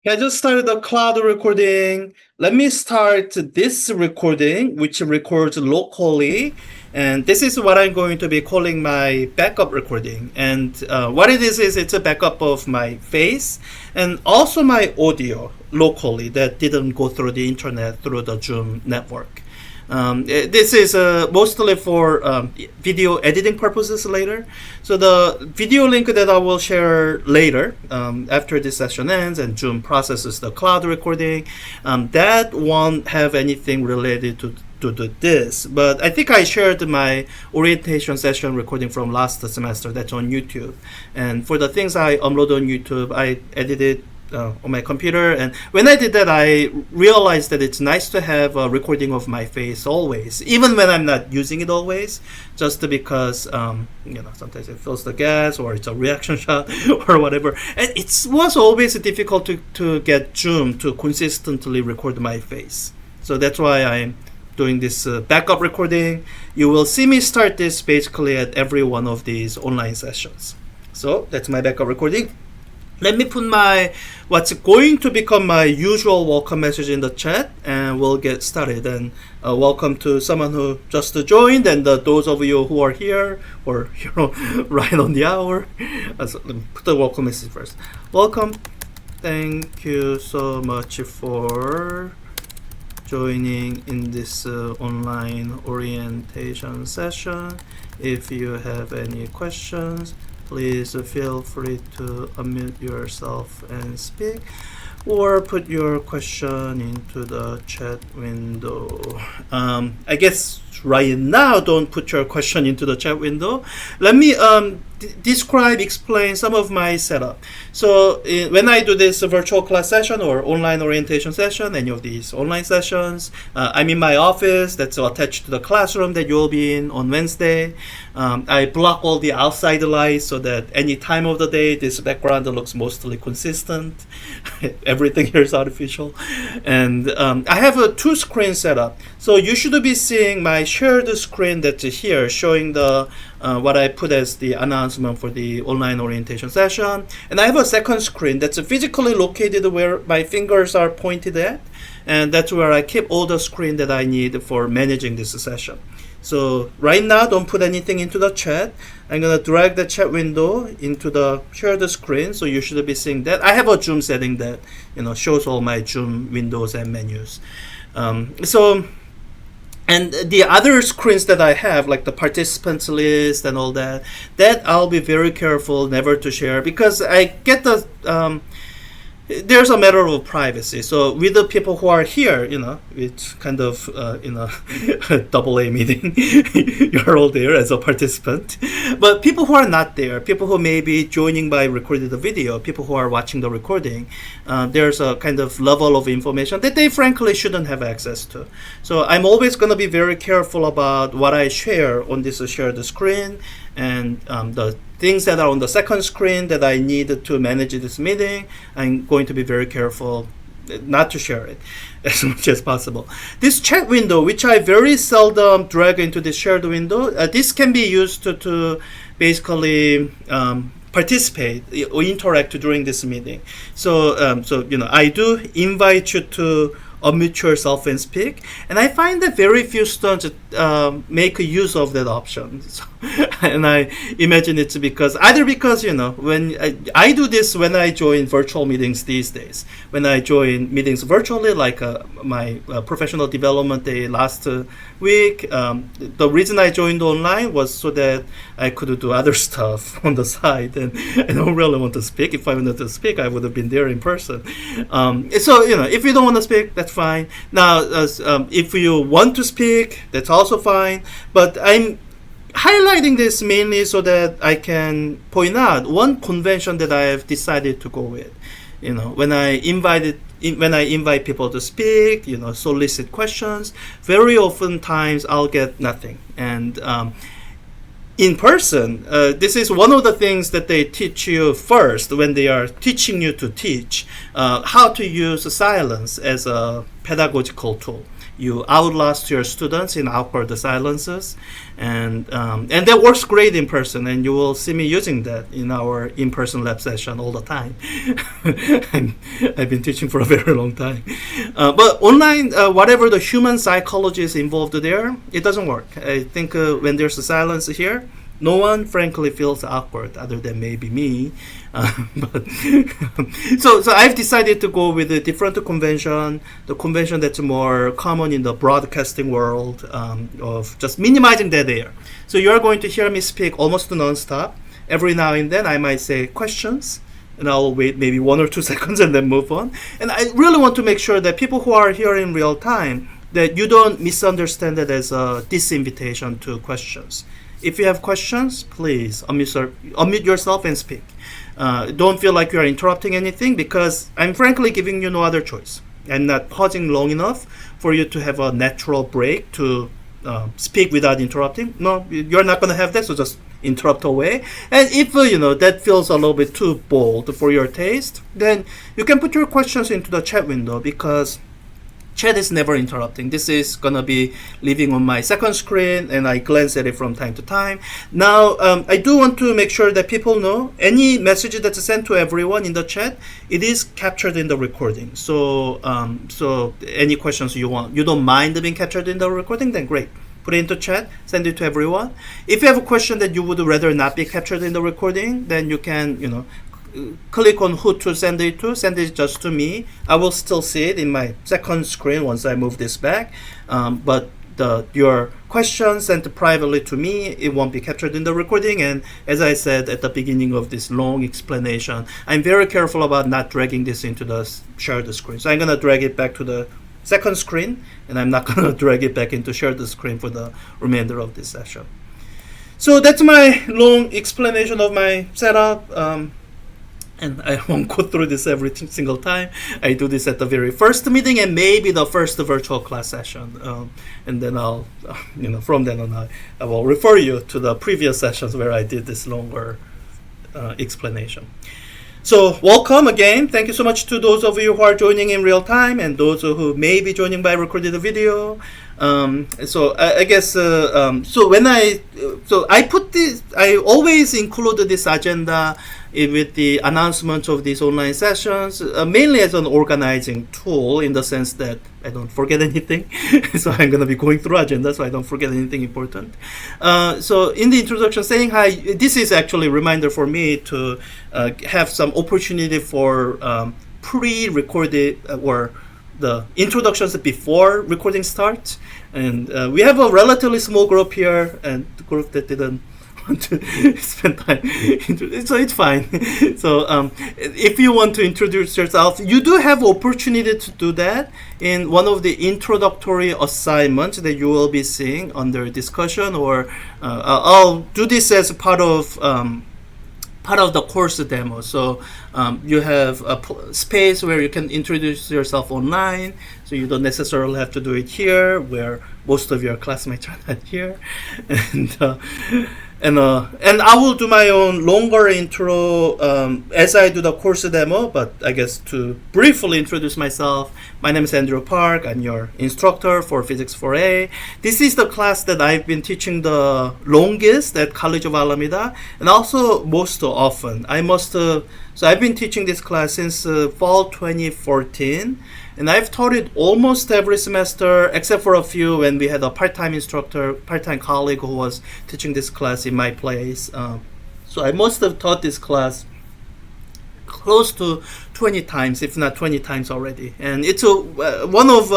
I just started the cloud recording. Let me start this recording, which records locally. And this is what I'm going to be calling my backup recording. And what it is it's a backup of my face and also my audio locally that didn't go through the internet through the Zoom network. This is mostly for video editing purposes later. So the video link that I will share later after this session ends and Zoom processes the cloud recording, that won't have anything related to this, but I think I shared my orientation session recording from last semester that's on YouTube. And for the things I upload on YouTube, I edited on my computer, and when I did that I realized that it's nice to have a recording of my face always, even when I'm not using it always, just because sometimes it fills the gas or it's a reaction shot or whatever, and it was always difficult to get Zoom to consistently record my face. So that's why I'm doing this backup recording. You will see me start this basically at every one of these online sessions. So that's my backup recording. Let me put what's going to become my usual welcome message in the chat, and we'll get started. And welcome to someone who just joined, and those of you who are here or right on the hour. So let me put the welcome message first. Welcome. Thank you so much for joining in this online orientation session. If you have any questions, please feel free to unmute yourself and speak, or put your question into the chat window. I guess right now don't put your question into the chat window. Let me explain some of my setup. So when I do this virtual class session or online orientation session, any of these online sessions, I'm in my office that's attached to the classroom that you'll be in on Wednesday. I block all the outside lights so that any time of the day this background looks mostly consistent. Everything here is artificial. And I have a 2-screen setup. So you should be seeing my shared screen that's here showing the what I put as the announcement for the online orientation session. And I have a second screen that's physically located where my fingers are pointed at. And that's where I keep all the screen that I need for managing this session. So right now, don't put anything into the chat. I'm going to drag the chat window into the shared screen. So you should be seeing that. I have a Zoom setting that shows all my Zoom windows and menus. And the other screens that I have, like the participants list and all that I'll be very careful never to share, because I get the there's a matter of privacy. So with the people who are here, it's kind of a double A meeting. You're all there as a participant. But people who are not there, people who may be joining by recording the video, people who are watching the recording, there's a kind of level of information that they frankly shouldn't have access to. So I'm always going to be very careful about what I share on this shared screen, and the things that are on the second screen that I need to manage this meeting, I'm going to be very careful not to share it as much as possible. This chat window, which I very seldom drag into this shared window, this can be used to basically participate or interact during this meeting. So I do invite you to unmute yourself and speak, and I find that very few students make use of that option. And I imagine it's because when I do this when I join virtual meetings these days, when I join meetings virtually, like my professional development day last week, the reason I joined online was so that I could do other stuff on the side, and I don't really want to speak. If I wanted to speak, I would have been there in person. So if you don't want to speak, that's fine. Now, if you want to speak, that's also fine. But I'm highlighting this mainly so that I can point out one convention that I have decided to go with. When I invite people to speak, solicit questions, very often times I'll get nothing. And in person, this is one of the things that they teach you first when they are teaching you to teach, how to use silence as a pedagogical tool. you outlast your students in awkward silences, and that works great in person. And you will see me using that in our in-person lab session all the time. I've been teaching for a very long time, but online, whatever the human psychology is involved there, it doesn't work. I think when there's a silence here, no one, frankly, feels awkward other than maybe me. But so I've decided to go with a different convention, the convention that's more common in the broadcasting world, of just minimizing dead air. So you're going to hear me speak almost non-stop. Every now and then I might say questions, and I'll wait maybe 1 or 2 seconds and then move on. And I really want to make sure that people who are here in real time, that you don't misunderstand it as a disinvitation to questions. If you have questions, please unmute yourself and speak. Don't feel like you are interrupting anything, because I'm frankly giving you no other choice. I'm not pausing long enough for you to have a natural break to speak without interrupting. No, you're not going to have that, so just interrupt away. And if that feels a little bit too bold for your taste, then you can put your questions into the chat window, because chat is never interrupting. This is gonna be living on my second screen, and I glance at it from time to time. Now, I do want to make sure that people know any message that's sent to everyone in the chat, it is captured in the recording. So, so any questions you don't mind being captured in the recording, then great. Put it into chat, send it to everyone. If you have a question that you would rather not be captured in the recording, then you can, click on who to send it to. Send it just to me. I will still see it in my second screen once I move this back. But your questions sent privately to me, it won't be captured in the recording. And as I said at the beginning of this long explanation, I'm very careful about not dragging this into the shared screen. So I'm going to drag it back to the second screen, and I'm not going to drag it back into shared screen for the remainder of this session. So that's my long explanation of my setup. And I won't go through this every single time. I do this at the very first meeting and maybe the first virtual class session. And then I'll, from then on, I will refer you to the previous sessions where I did this longer explanation. So welcome again. Thank you so much to those of you who are joining in real time and those who may be joining by recorded video. So I guess so I put this. I always include this agenda with the announcement of these online sessions, mainly as an organizing tool, in the sense that I don't forget anything. So I'm going to be going through agenda, so I don't forget anything important. So in the introduction, saying hi, this is actually a reminder for me to have some opportunity for pre-recorded or the introductions before recording starts. And we have a relatively small group here, and the group that didn't want to spend time, so it's fine. So if you want to introduce yourself, you do have opportunity to do that in one of the introductory assignments that you will be seeing under discussion, or I'll do this as part of the course demo. So you have a space where you can introduce yourself online, so you don't necessarily have to do it here where most of your classmates are not here. And I will do my own longer intro as I do the course demo, but I guess to briefly introduce myself, my name is Andrew Park. I'm your instructor for Physics 4A. This is the class that I've been teaching the longest at College of Alameda, and also most often. So I've been teaching this class since fall 2014. And I've taught it almost every semester, except for a few when we had a part-time instructor, part-time colleague who was teaching this class in my place. So I must have taught this class close to 20 times, if not 20 times already. And it's one of,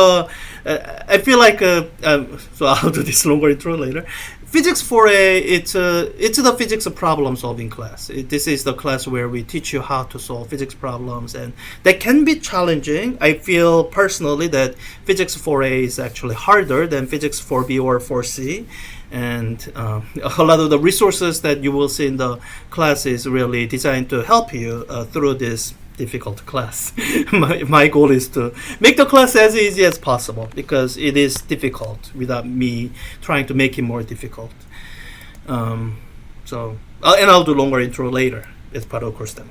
I feel like, so I'll do this longer intro later. Physics 4A, it's the physics problem solving class. This is the class where we teach you how to solve physics problems, and that can be challenging. I feel personally that Physics 4A is actually harder than Physics 4B or 4C. And a lot of the resources that you will see in the class is really designed to help you through this difficult class. My goal is to make the class as easy as possible, because it is difficult without me trying to make it more difficult. And I'll do longer intro later as part of course demo.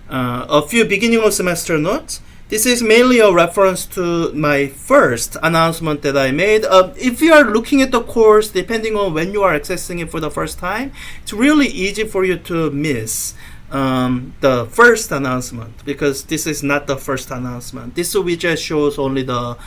A few beginning of semester notes. This is mainly a reference to my first announcement that I made. If you are looking at the course, depending on when you are accessing it for the first time, it's really easy for you to miss the first announcement, because this is not the first announcement. This widget shows only the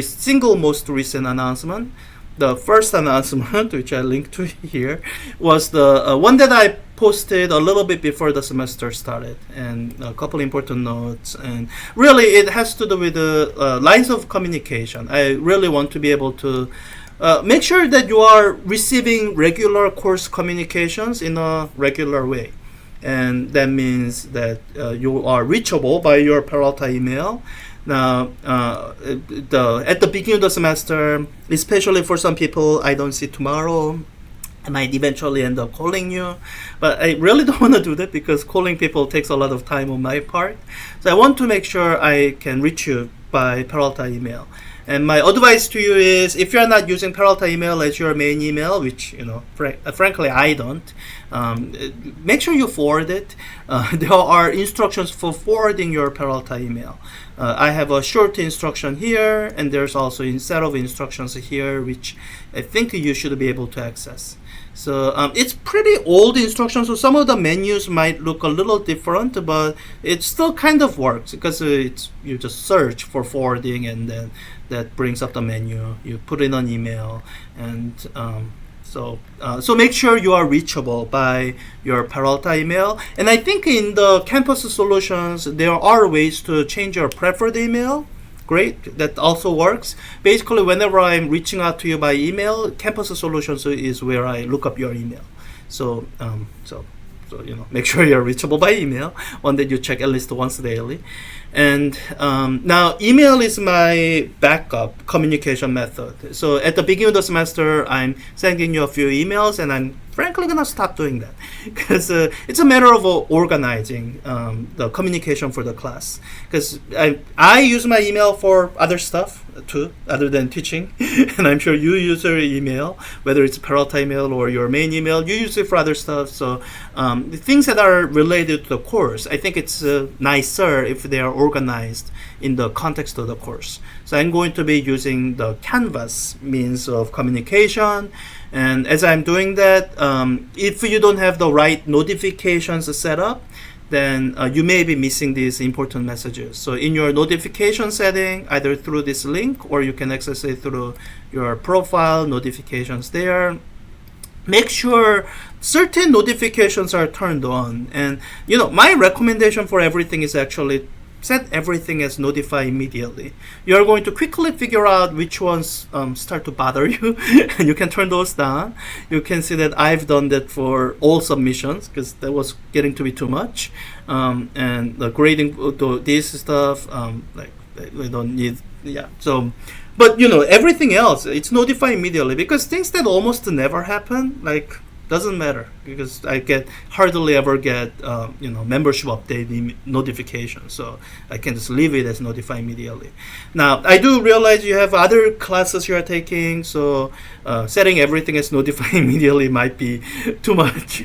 single most recent announcement. The first announcement, which I linked to here, was the one that I posted a little bit before the semester started, and a couple important notes. And really, it has to do with the lines of communication. I really want to be able to make sure that you are receiving regular course communications in a regular way. And that means that you are reachable by your Peralta email. Now, at the beginning of the semester, especially for some people I don't see tomorrow, I might eventually end up calling you, but I really don't want to do that because calling people takes a lot of time on my part. So I want to make sure I can reach you by Peralta email. And my advice to you is, if you're not using Peralta email as your main email, which frankly I don't, make sure you forward it. There are instructions for forwarding your Peralta email. I have a short instruction here, and there's also a set of instructions here, which I think you should be able to access. So it's pretty old instructions, so some of the menus might look a little different, but it still kind of works because you just search for forwarding, and then that brings up the menu. You put in an email, and so make sure you are reachable by your Peralta email. And I think in the campus solutions, there are ways to change your preferred email. Great, that also works. Basically, whenever I'm reaching out to you by email, Campus Solutions is where I look up your email. So make sure you're reachable by email, one that you check at least once daily. And now email is my backup communication method. So at the beginning of the semester, I'm sending you a few emails, and I'm frankly gonna stop doing that because it's a matter of organizing the communication for the class. Because I use my email for other stuff too, other than teaching, and I'm sure you use your email, whether it's Peralta email or your main email, you use it for other stuff. So the things that are related to the course, I think it's nicer if they are organized in the context of the course. So I'm going to be using the Canvas means of communication. And as I'm doing that, if you don't have the right notifications set up, then you may be missing these important messages. So in your notification setting, either through this link, or you can access it through your profile notifications there, make sure certain notifications are turned on. And my recommendation for everything is actually set everything as notify immediately. You're going to quickly figure out which ones start to bother you, and you can turn those down. You can see that I've done that for all submissions because that was getting to be too much. And the grading, this stuff, we don't need, yeah. So, but everything else, it's notify immediately, because things that almost never happen, doesn't matter, because I hardly ever get membership update notifications, so I can just leave it as notify immediately. Now I do realize you have other classes you are taking, so setting everything as notify immediately might be too much.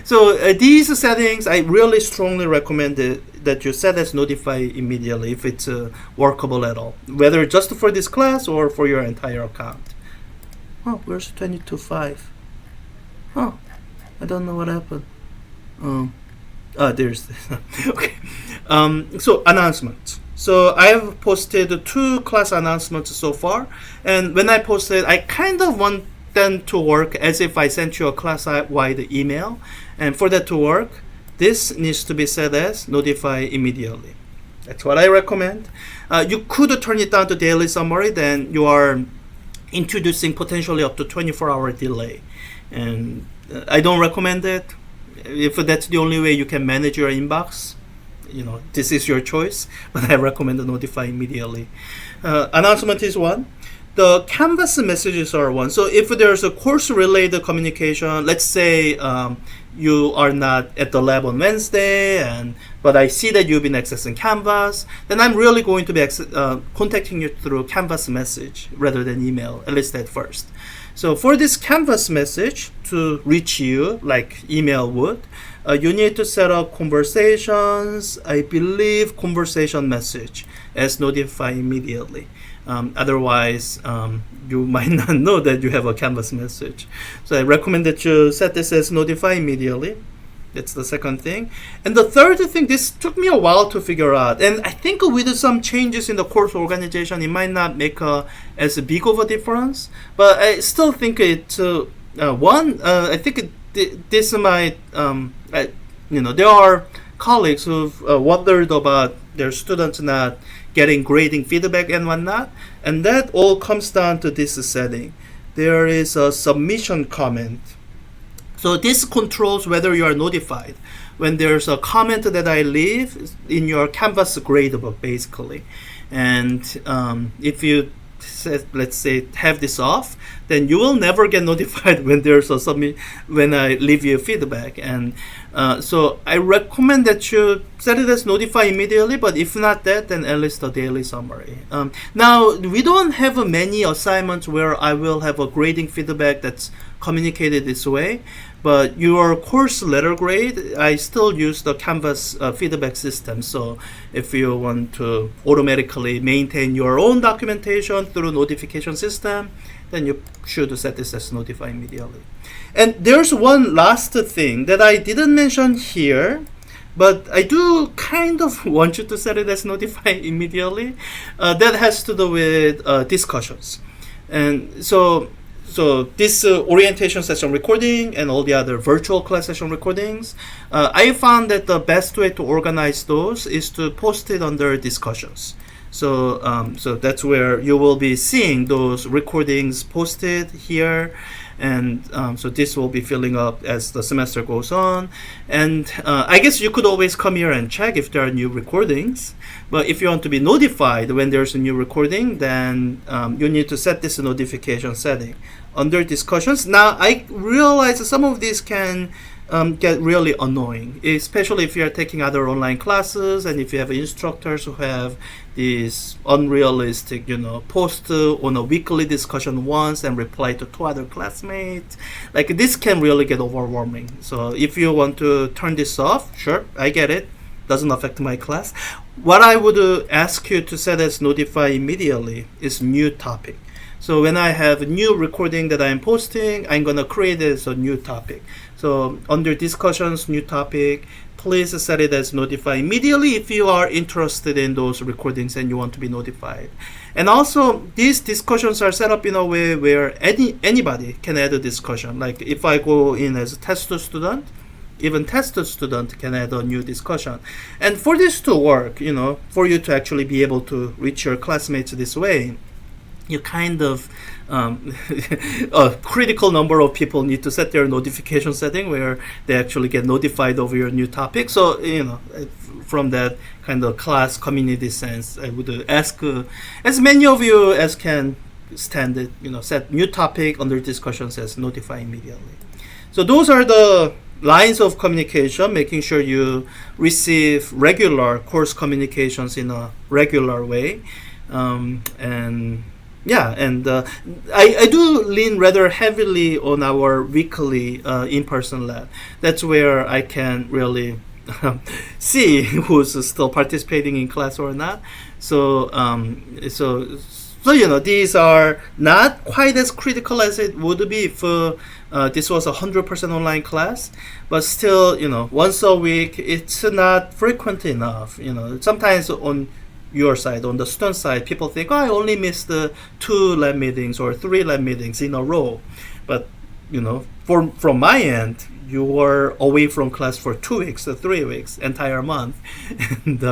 So these settings, I really strongly recommend that you set as notify immediately if it's workable at all, whether just for this class or for your entire account. Oh, where's 22.5? Oh, I don't know what happened. There's this. Okay. So announcements. So I have posted 2 class announcements so far, and when I posted, I kind of want them to work as if I sent you a class-wide email. And for that to work, this needs to be set as notify immediately. That's what I recommend. You could turn it down to daily summary, then you are introducing potentially up to 24-hour delay. And I don't recommend it. If that's the only way you can manage your inbox, this is your choice, but I recommend the notify immediately. Announcement is one. The Canvas messages are one. So if there's a course-related communication, let's say you are not at the lab on Wednesday, and but I see that you've been accessing Canvas, then I'm really going to be contacting you through Canvas message rather than email, at least at first. So for this Canvas message to reach you like email would, you need to set up conversations, I believe conversation message as notify immediately. Otherwise, you might not know that you have a Canvas message. So I recommend that you set this as notify immediately. That's the second thing. And the third thing, this took me a while to figure out. And I think with some changes in the course organization, it might not make as big of a difference. But I still think it, I think this might, there are colleagues who've wondered about their students not getting grading feedback and whatnot. And that all comes down to this setting. There is a submission comment. So this controls whether you are notified when there's a comment that I leave in your Canvas gradebook, basically. And if you let's say have this off, then you will never get notified when there's a when I leave you feedback. And so I recommend that you set it as notify immediately, but if not that, then at least a daily summary. Now we don't have many assignments where I will have a grading feedback that's communicated this way, but your course letter grade, I still use the Canvas feedback system. So if you want to automatically maintain your own documentation through notification system, then you should set this as notify immediately. And there's one last thing that I didn't mention here, but I do kind of want you to set it as notify immediately. That has to do with discussions. And so this orientation session recording and all the other virtual class session recordings, I found that the best way to organize those is to post it under discussions. So that's where you will be seeing those recordings posted here. And so this will be filling up as the semester goes on. And I guess you could always come here and check if there are new recordings. But if you want to be notified when there's a new recording, then you need to set this notification setting under discussions. Now, I realize some of these can get really annoying, especially if you are taking other online classes and if you have instructors who have these unrealistic, post on a weekly discussion once and reply to 2 other classmates. Like, this can really get overwhelming. So if you want to turn this off, sure, I get it. Doesn't affect my class. What I would ask you to set as notify immediately is mute topic. So when I have a new recording that I'm posting, I'm going to create it as a new topic. So under discussions, new topic, please set it as notify immediately if you are interested in those recordings and you want to be notified. And also, these discussions are set up in a way where anybody can add a discussion. Like if I go in as a test student, even test student can add a new discussion. And for this to work, for you to actually be able to reach your classmates this way, you kind of a critical number of people need to set their notification setting where they actually get notified over your new topic. So from that kind of class community sense, I would ask as many of you as can stand it, set new topic under discussions as notify immediately. So those are the lines of communication, making sure you receive regular course communications in a regular way. I do lean rather heavily on our weekly in-person lab. That's where I can really see who's still participating in class or not. So these are not quite as critical as it would be if this was 100% online class, but still, once a week, it's not frequent enough. Sometimes on your side, on the student side, people think, I only missed 2 lab meetings or 3 lab meetings in a row. But, from my end, you were away from class for 2 weeks or 3 weeks, entire month. And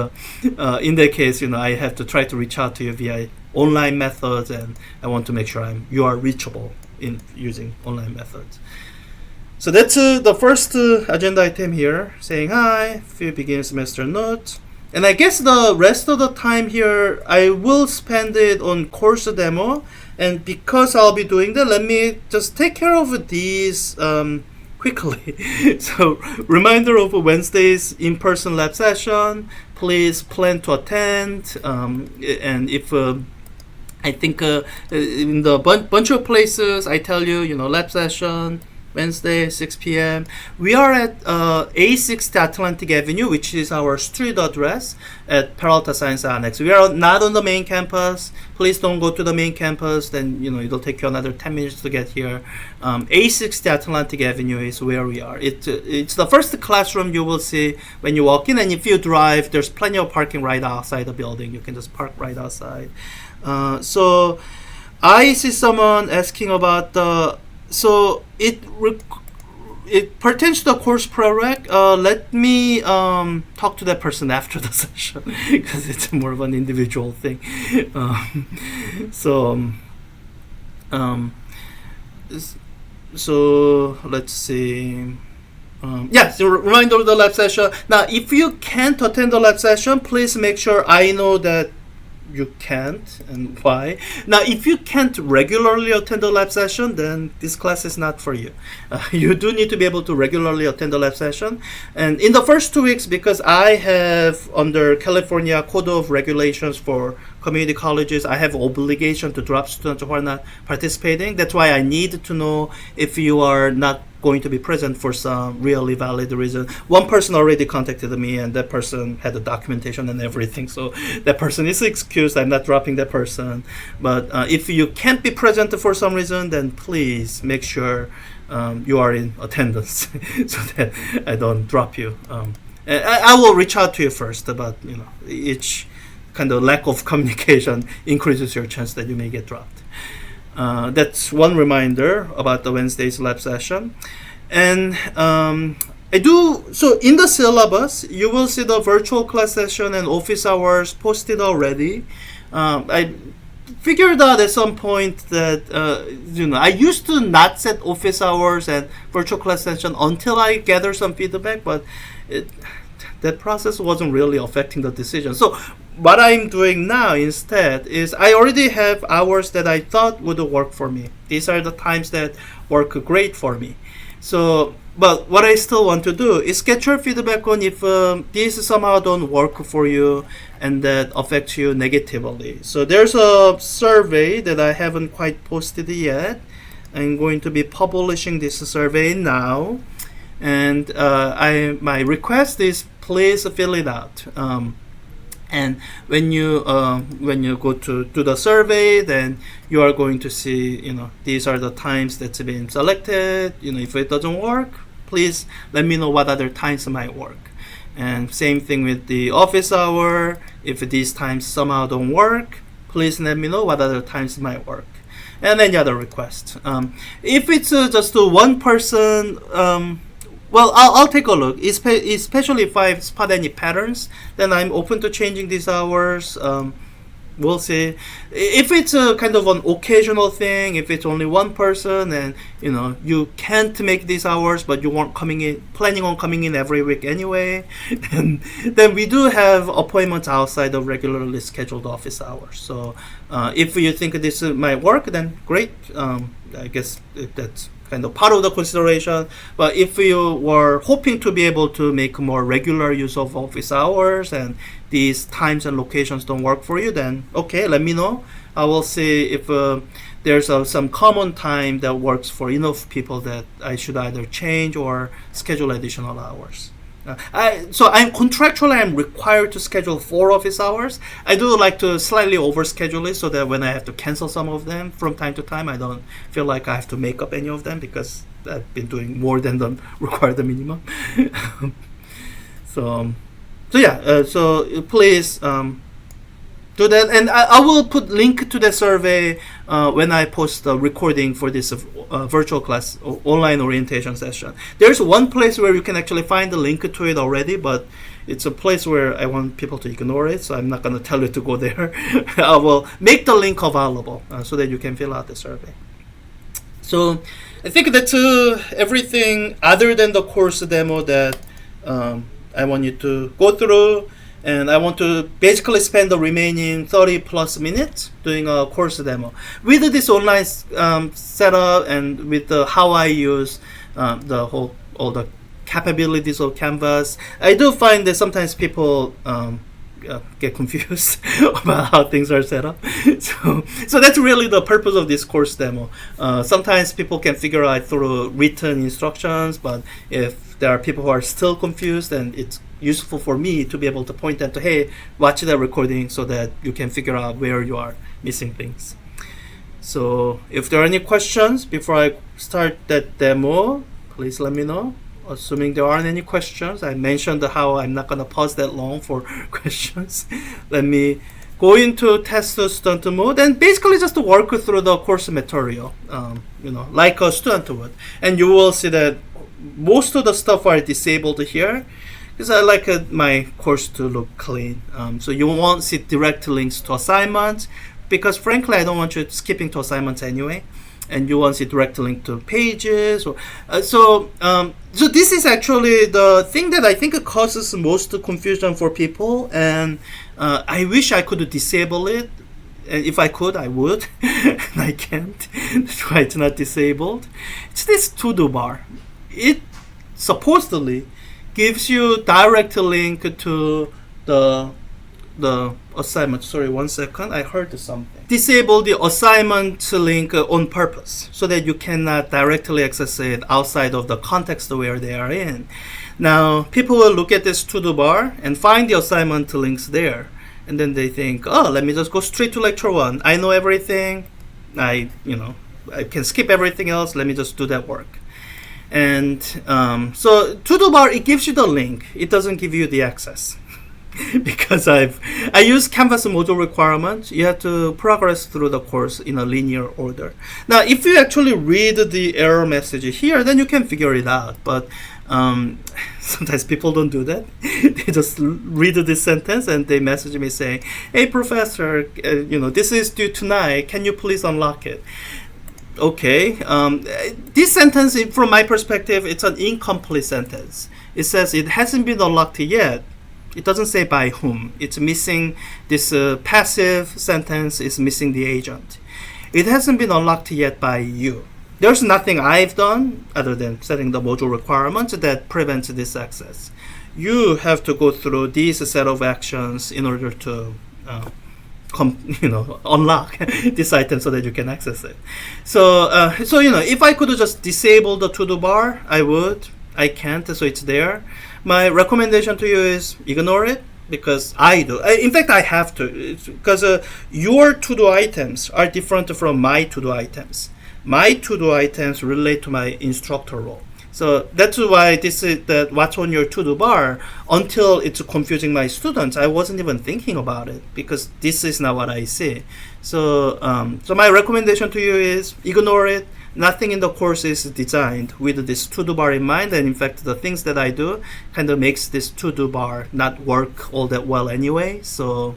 in that case, I have to try to reach out to you via online methods, and I want to make sure you are reachable in using online methods. So that's the first agenda item here, saying hi, few beginning semester notes. And I guess the rest of the time here, I will spend it on course demo. And because I'll be doing that, let me just take care of these quickly. So reminder of Wednesday's in-person lab session. Please plan to attend. And if I think in the bunch of places I tell you, lab session Wednesday 6 p.m. We are at A60 Atlantic Avenue, which is our street address at Peralta Science Annex. We are not on the main campus. Please don't go to the main campus. Then it'll take you another 10 minutes to get here. A60 Atlantic Avenue is where we are. It's the first classroom you will see when you walk in, and if you drive, there's plenty of parking right outside the building. You can just park right outside. So I see someone asking about the. So it pertains to the course prereq. Let me talk to that person after the session because it's more of an individual thing. So let's see. So reminder of the lab session. Now, if you can't attend the lab session, please make sure I know that you can't and why. Now, if you can't regularly attend the lab session, then this class is not for you. You do need to be able to regularly attend the lab session. And in the first 2 weeks, because I have under California Code of Regulations for community colleges, I have obligation to drop students who are not participating. That's why I need to know if you are not going to be present for some really valid reason. One person already contacted me, and that person had the documentation and everything, so that person is excused. I'm not dropping that person. But if you can't be present for some reason, then please make sure you are in attendance so that I don't drop you. And I will reach out to you first, but each kind of lack of communication increases your chance that you may get dropped. That's one reminder about the Wednesday's lab session. And so in the syllabus, you will see the virtual class session and office hours posted already. I figured out at some point that, I used to not set office hours and virtual class session until I gather some feedback, but that process wasn't really affecting the decision. So what I'm doing now instead is I already have hours that I thought would work for me. These are the times that work great for me. So, but what I still want to do is get your feedback on if these somehow don't work for you and that affects you negatively. So there's a survey that I haven't quite posted yet. I'm going to be publishing this survey now. And my request is please fill it out. And when you go to do the survey, then you are going to see, these are the times that's been selected. If it doesn't work, please let me know what other times might work. And same thing with the office hour. If these times somehow don't work, please let me know what other times might work. And any other requests. If it's just one person, well, I'll take a look, especially if I spot any patterns, then I'm open to changing these hours. We'll see. If it's a kind of an occasional thing, if it's only one person and, you can't make these hours, but you weren't planning on coming in every week anyway, then we do have appointments outside of regularly scheduled office hours. So if you think this might work, then great. I guess that's kind of part of the consideration. But if you were hoping to be able to make more regular use of office hours and these times and locations don't work for you, then okay, let me know. I will see if there's some common time that works for enough people that I should either change or schedule additional hours. I'm contractually I'm required to schedule 4 office hours. I do like to slightly overschedule it so that when I have to cancel some of them from time to time, I don't feel like I have to make up any of them because I've been doing more than the required minimum. So please do that, and I will put link to the survey when I post the recording for this virtual class online orientation session. There's one place where you can actually find the link to it already, but it's a place where I want people to ignore it, so I'm not going to tell you to go there. I will make the link available so that you can fill out the survey. So I think that's everything other than the course demo that I want you to go through. and I want to basically spend the remaining 30 plus minutes doing a course demo with this online setup and with how I use all the capabilities of Canvas. I do find that sometimes people get confused about how things are set up. So that's really the purpose of this course demo. Sometimes people can figure out through written instructions, but if there are people who are still confused, then it's useful for me to be able to point them to, hey, watch that recording so that you can figure out where you are missing things. So if there are any questions before I start that demo, please let me know. Assuming there aren't any questions, I mentioned how I'm not going to pause that long for questions. Let me go into test student mode and basically just work through the course material, like a student would. And you will see that most of the stuff are disabled here because I like my course to look clean. So you won't see direct links to assignments because frankly, I don't want you skipping to assignments anyway. And you want to see direct link to pages. So this is actually the thing that I think causes most confusion for people. And I wish I could disable it. And if I could, I would. And I can't. That's why it's not disabled. It's this to-do bar. It supposedly gives you direct link to the assignment. Sorry, 1 second. I heard something. Disable the assignment link on purpose so that you cannot directly access it outside of the context where they are in. Now, people will look at this to-do bar and find the assignment links there. And then they think, oh, let me just go straight to lecture 1. I know everything. I can skip everything else. Let me just do that work. And so to-do bar, it gives you the link. It doesn't give you the access. Because I use Canvas module requirements, you have to progress through the course in a linear order. Now, if you actually read the error message here, then you can figure it out. But sometimes people don't do that. They just read this sentence and they message me saying, "Hey, professor, this is due tonight. Can you please unlock it?" Okay. This sentence, from my perspective, it's an incomplete sentence. It says it hasn't been unlocked yet. It doesn't say by whom. It's missing this passive sentence is missing the agent. It hasn't been unlocked yet by you. There's nothing I've done other than setting the module requirements that prevents this access. You have to go through these set of actions in order to unlock this item so that you can access it. So if I could just disable the to-do bar, I would. I can't, so it's there. My recommendation to you is ignore it because I do. In fact, I have to because your to-do items are different from my to-do items. My to-do items relate to my instructor role. So that's why this is that what's on your to-do bar. Until it's confusing my students, I wasn't even thinking about it because this is not what I see. So my recommendation to you is ignore it. Nothing in the course is designed with this to-do bar in mind, and in fact, the things that I do kind of makes this to-do bar not work all that well anyway. So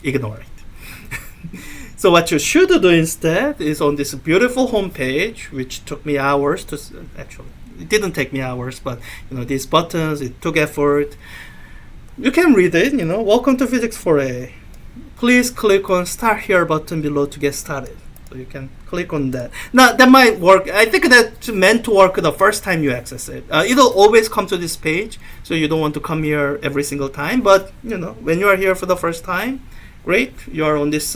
ignore it. So what you should do instead is on this beautiful homepage, which took me hours to actually. It didn't take me hours, but these buttons, it took effort. You can read it. Welcome to Physics 4A. Please click on Start Here button below to get started. So you can click on that. Now that might work. I think that's meant to work the first time you access it. It'll always come to this page, so you don't want to come here every single time. But when you are here for the first time, great. You are on this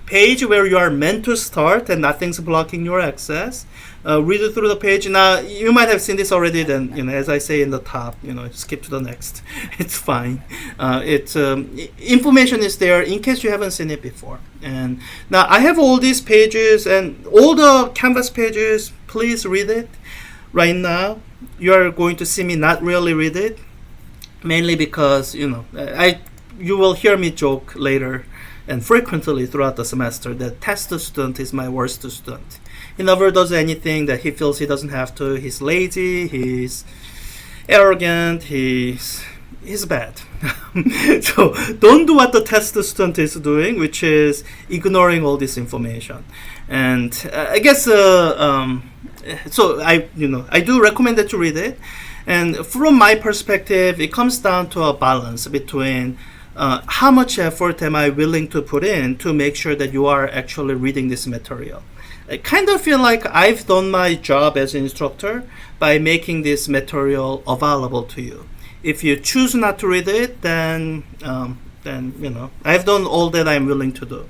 page where you are meant to start, and nothing's blocking your access. Read it through the page. Now you might have seen this already. Then as I say in the top, skip to the next. It's fine. Information is there in case you haven't seen it before. And now I have all these pages and all the Canvas pages. Please read it. Right now, you are going to see me not really read it, mainly because you will hear me joke later and frequently throughout the semester that test student is my worst student. He never does anything that he feels he doesn't have to. He's lazy, he's arrogant, he's bad. So don't do what the test student is doing, which is ignoring all this information. And I guess so I do recommend that you read it. And from my perspective, it comes down to a balance between how much effort am I willing to put in to make sure that you are actually reading this material? I kind of feel like I've done my job as an instructor by making this material available to you. If you choose not to read it, then I've done all that I'm willing to do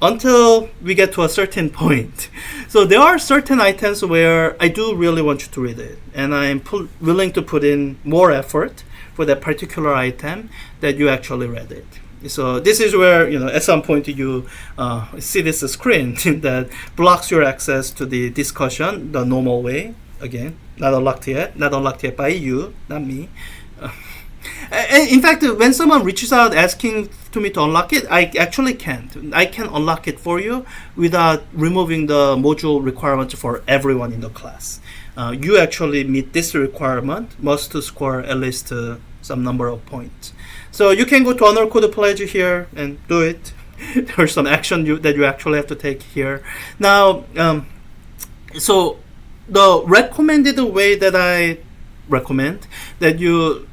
until we get to a certain point. So there are certain items where I do really want you to read it, and I'm willing to put in more effort for that particular item that you actually read it. So this is where, at some point you see this screen that blocks your access to the discussion the normal way. Again, not unlocked yet by you, not me. In fact, when someone reaches out asking to me to unlock it, I actually can't. I can unlock it for you without removing the module requirement for everyone in the class. You actually meet this requirement, must score at least some number of points. So you can go to Honor Code Pledge here and do it. There's some action that you actually have to take here. Now, so the recommended way that I recommend that you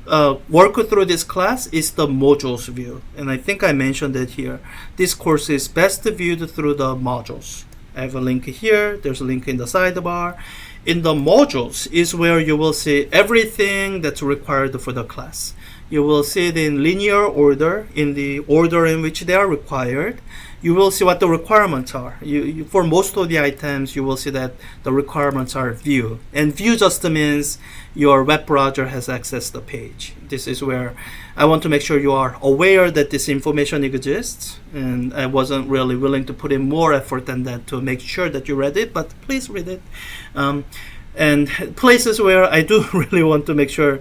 work through this class is the modules view, and I think I mentioned it here. This course is best viewed through the modules. I have a link here, there's a link in the sidebar. In the modules is where you will see everything that's required for the class. You will see it in linear order, in the order in which they are required. You will see what the requirements are. For most of the items, you will see that the requirements are view. And view just means your web browser has accessed the page. This is where I want to make sure you are aware that this information exists. And I wasn't really willing to put in more effort than that to make sure that you read it, but please read it. And places where I do really want to make sure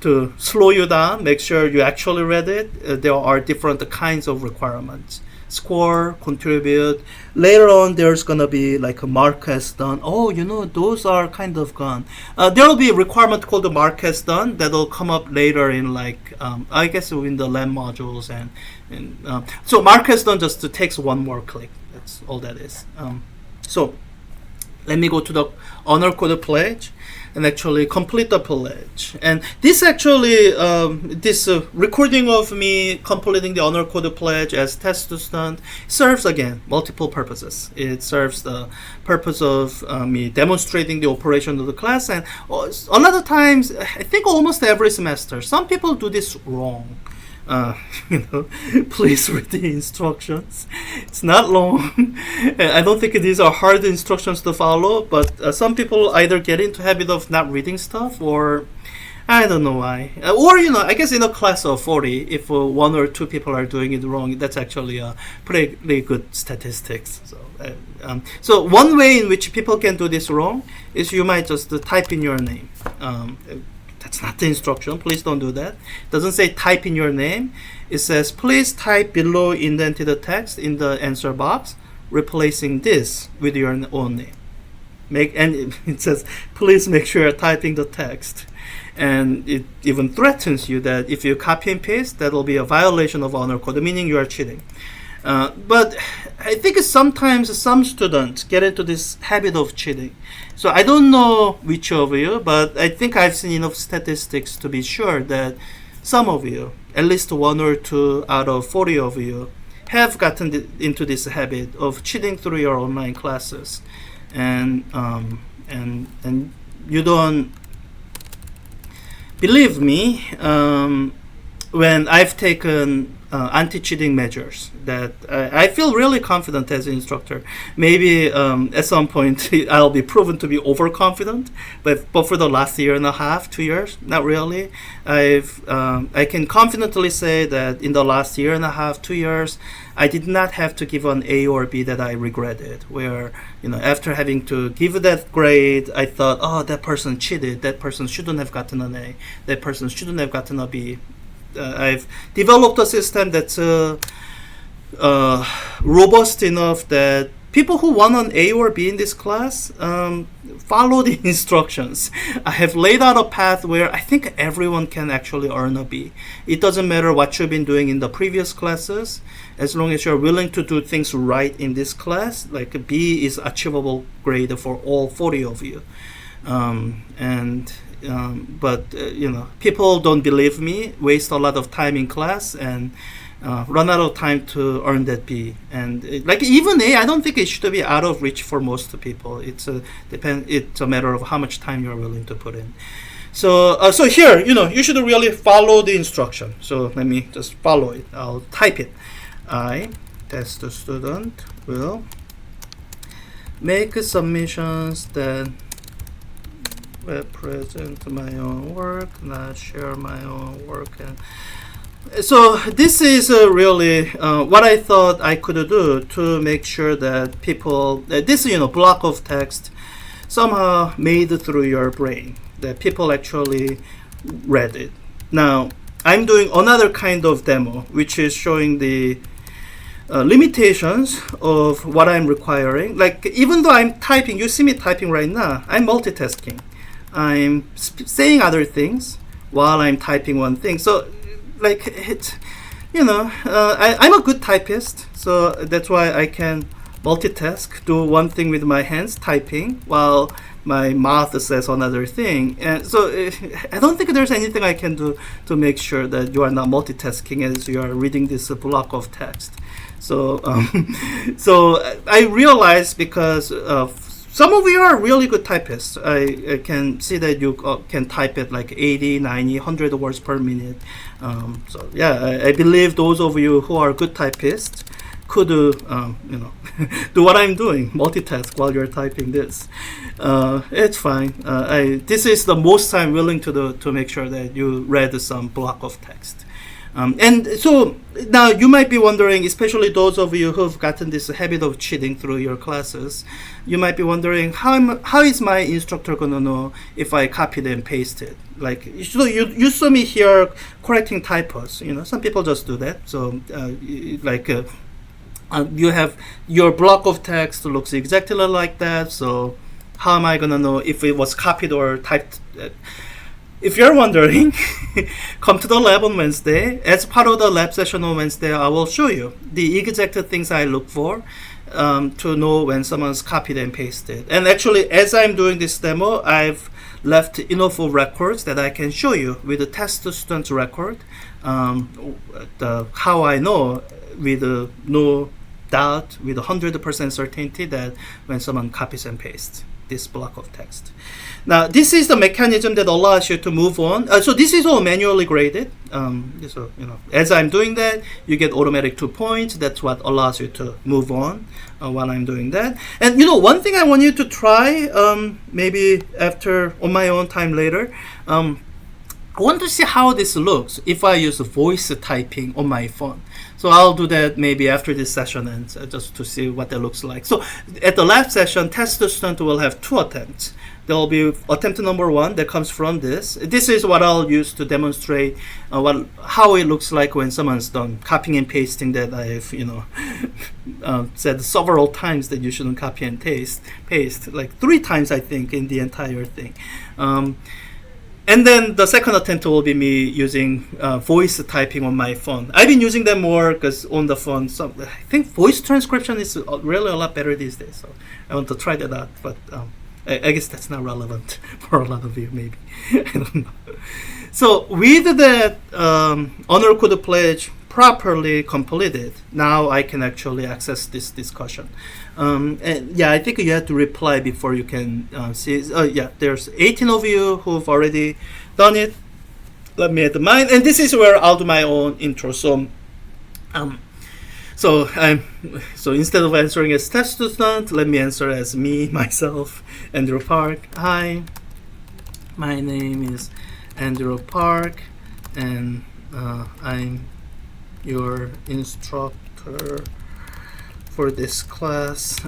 to slow you down, make sure you actually read it. There are different kinds of requirements. Score, contribute. Later on, there's gonna be like a mark as done. Oh, those are kind of gone. There will be a requirement called the mark as done that'll come up later in I guess in the LAM modules so mark as done just takes one more click. That's all that is. So let me go to the Honor Code Pledge and actually complete the pledge. And this actually, this recording of me completing the Honor Code Pledge as test student serves, again, multiple purposes. It serves the purpose of me demonstrating the operation of the class, and a lot of times, I think almost every semester, some people do this wrong. Please read the instructions. It's not long. I don't think these are hard instructions to follow, but some people either get into habit of not reading stuff, or I don't know why. Or, I guess in a class of 40, if one or two people are doing it wrong, that's actually a pretty good statistics. So one way in which people can do this wrong is you might just type in your name. That's not the instruction. Please don't do that. It doesn't say type in your name. It says please type below indented text in the answer box, replacing this with your own name. And it says please make sure you're typing the text. And it even threatens you that if you copy and paste, that will be a violation of honor code, meaning you are cheating. But I think sometimes some students get into this habit of cheating. So I don't know which of you, but I think I've seen enough statistics to be sure that some of you, at least one or two out of 40 of you, have gotten into this habit of cheating through your online classes, and you don't believe me when I've taken anti-cheating measures that I feel really confident as an instructor. Maybe at some point I'll be proven to be overconfident, but for the last year and a half, 2 years, not really. I can confidently say that in the last year and a half, 2 years, I did not have to give an A or B that I regretted, where after having to give that grade, I thought, oh, that person cheated, that person shouldn't have gotten an A, that person shouldn't have gotten a B. I've developed a system that's robust enough that people who want an A or B in this class follow the instructions. I have laid out a path where I think everyone can actually earn a B. It doesn't matter what you've been doing in the previous classes, as long as you're willing to do things right in this class. Like a B is achievable grade for all 40 of you. But people don't believe me, waste a lot of time in class, and run out of time to earn that B. And like even A, I don't think it should be out of reach for most people. It's a matter of how much time you're willing to put in. So so here, you should really follow the instruction. So let me just follow it. I'll type it. I, test student, will make submissions that represent my own work, not share my own work. And so this is really what I thought I could do to make sure that people, this block of text somehow made through your brain, that people actually read it. Now, I'm doing another kind of demo, which is showing the limitations of what I'm requiring. Like, even though I'm typing, you see me typing right now, I'm multitasking. I'm saying other things while I'm typing one thing. So, like, it's, I'm a good typist, so that's why I can multitask, do one thing with my hands, typing, while my mouth says another thing. And so I don't think there's anything I can do to make sure that you are not multitasking as you are reading this block of text. So, so I realized, because some of you are really good typists. I can see that you can type at like 80, 90, 100 words per minute. So yeah, I believe those of you who are good typists could do what I'm doing, multitask while you're typing this. It's fine. This is the most I'm willing to do to make sure that you read some block of text. And so now you might be wondering, especially those of you who've gotten this habit of cheating through your classes, you might be wondering, how is my instructor going to know if I copied and pasted? Like, you saw me here correcting typos. Some people just do that. So you have your block of text looks exactly like that. So how am I going to know if it was copied or typed? If you're wondering, come to the lab on Wednesday. As part of the lab session on Wednesday, I will show you the exact things I look for to know when someone's copied and pasted. And actually, as I'm doing this demo, I've left enough of records that I can show you with the test student record, how I know with no doubt, with 100% certainty, that when someone copies and pastes this block of text. Now, this is the mechanism that allows you to move on. So this is all manually graded. So as I'm doing that, you get automatic 2 points. That's what allows you to move on while I'm doing that. And one thing I want you to try, maybe on my own time later, I want to see how this looks if I use voice typing on my phone. So I'll do that maybe after this session ends, just to see what that looks like. So at the lab session, test student will have 2 attempts. There will be attempt number 1 that comes from this. This is what I'll use to demonstrate how it looks like when someone's done copying and pasting that I've said several times that you shouldn't copy and paste, like 3 times I think in the entire thing. And then the second attempt will be me using voice typing on my phone. I've been using them more because on the phone, I think voice transcription is really a lot better these days. So I want to try that out, but I guess that's not relevant for a lot of you, maybe. I don't know. So with that honor code pledge properly completed, now I can actually access this discussion. And yeah, I think you have to reply before you can see. Yeah, there's 18 of you who've already done it. Let me add mine, and this is where I'll do my own intro. So, so instead of answering as test student, let me answer as me, myself, Andrew Park. Hi, my name is Andrew Park, and I'm your instructor for this class.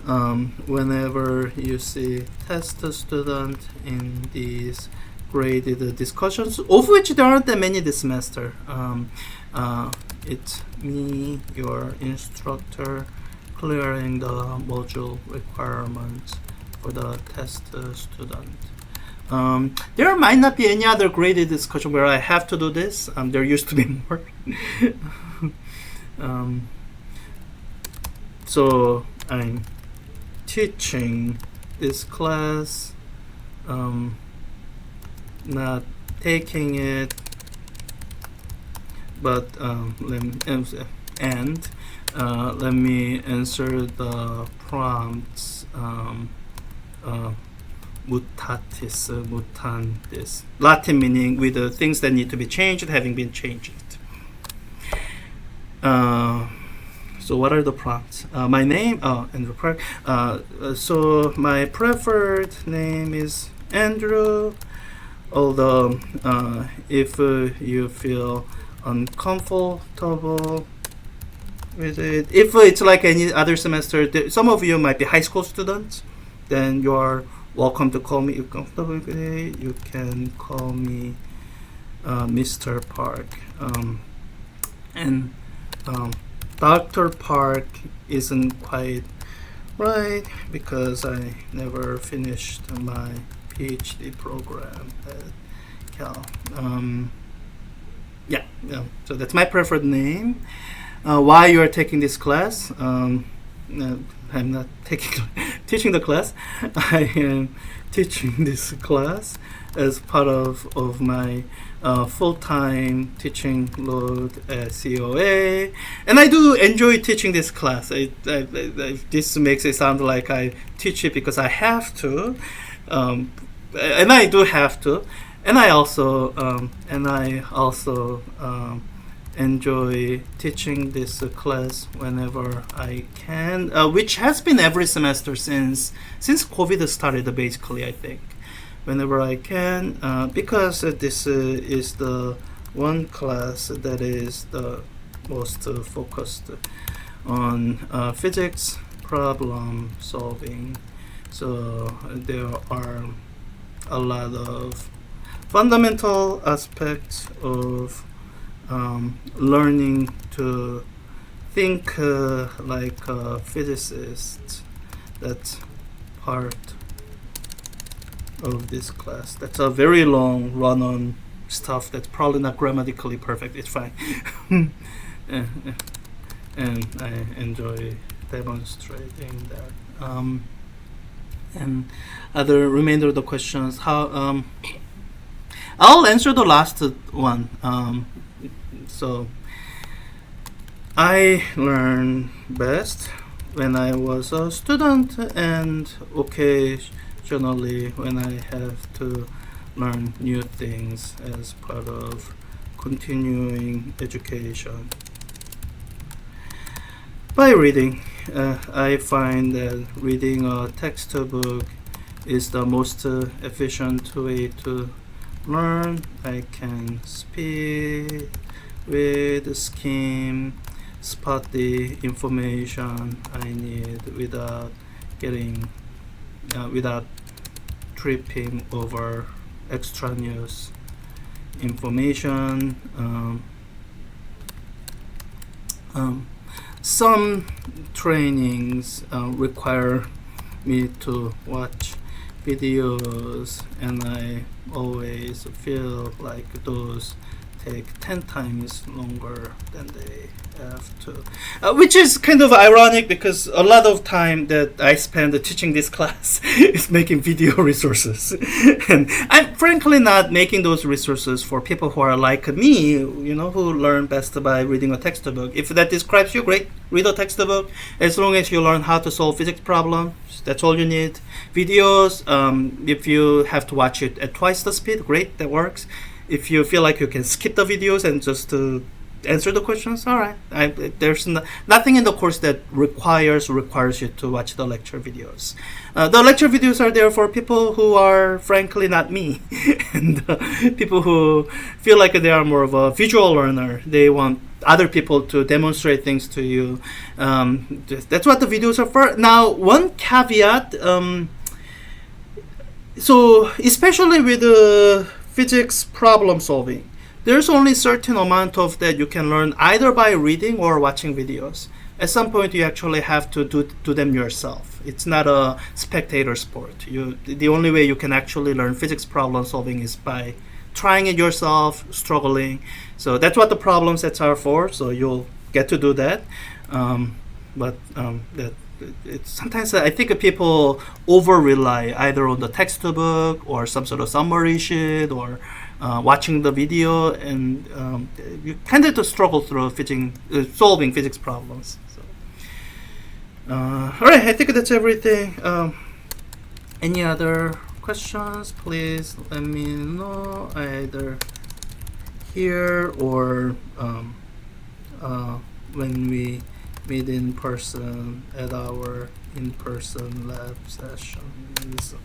Whenever you see test student in these graded discussions, of which there aren't that many this semester, it's me, your instructor, clearing the module requirements for the test student. There might not be any other graded discussion where I have to do this. There used to be more. So I'm teaching this class, not taking it, but and let me answer the prompts. Mutatis mutandis. Latin meaning with the things that need to be changed having been changed. So what are the prompts? My name, Andrew Park. So my preferred name is Andrew. Although if you feel uncomfortable with it, if it's like any other semester, some of you might be high school students, then you are welcome to call me. If comfortable with it, you can call me Mr. Park. And Dr. Park isn't quite right because I never finished my PhD program at Cal. Yeah, so that's my preferred name. Why you are taking this class? I'm not teaching the class. I am teaching this class as part of my full-time teaching load at COA, and I do enjoy teaching this class. This makes it sound like I teach it because I have to, and I do have to, and I also enjoy teaching this class whenever I can, which has been every semester since COVID started, basically, I think. Whenever I can, because this is the one class that is the most focused on physics problem solving. So there are a lot of fundamental aspects of learning to think like a physicist. That's part of this class. That's a very long run-on stuff that's probably not grammatically perfect. It's fine. And I enjoy demonstrating that. And other remainder of the questions, how I'll answer the last one. So I learn best when I was a student, and occasionally when I have to learn new things as part of continuing education. By reading, I find that reading a textbook is the most efficient way to learn. I can speed, read, skim, spot the information I need without tripping over extraneous information. Some trainings require me to watch videos, and I always feel like those take 10 times longer than they have to, which is kind of ironic because a lot of time that I spend teaching this class is making video resources, and I'm frankly not making those resources for people who are like me, who learn best by reading a textbook. If that describes you, great, read a textbook. As long as you learn how to solve physics problems, that's all you need. Videos, if you have to watch it at twice the speed, great, that works. If you feel like you can skip the videos and just answer the questions, all right. There's nothing in the course that requires you to watch the lecture videos. The lecture videos are there for people who are frankly not me, and people who feel like they are more of a visual learner. They want other people to demonstrate things to you. That's what the videos are for. Now, one caveat. So especially with physics problem solving, there's only certain amount of that you can learn either by reading or watching videos. At some point you actually have to do them yourself. It's not a spectator sport. The only way you can actually learn physics problem solving is by trying it yourself, struggling. So that's what the problem sets are for, so you'll get to do that. It's sometimes I think people over rely either on the textbook or some sort of summary sheet or watching the video, and you tended to struggle through solving physics problems. So, all right, I think that's everything. Any other questions? Please let me know either here or when we meet in person at our in-person lab sessions.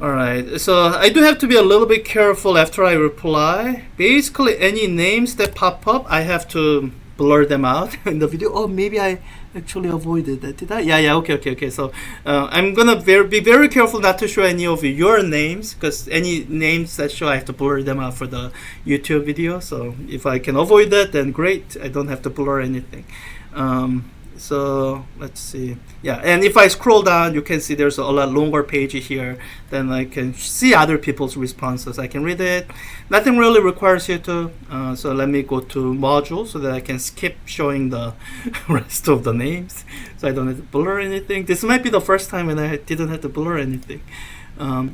Alright, so I do have to be a little bit careful after I reply. Basically, any names that pop up, I have to blur them out in the video. Oh, maybe I actually avoided that. Did I? Yeah, okay. So I'm gonna be very careful not to show any of your names, because any names that show, I have to blur them out for the YouTube video. So if I can avoid that, then great. I don't have to blur anything. So let's see. Yeah, and if I scroll down, you can see there's a lot longer page here. Then I can see other people's responses. I can read it. Nothing really requires you to. So let me go to module so that I can skip showing the rest of the names, so I don't have to blur anything. This might be the first time when I didn't have to blur anything.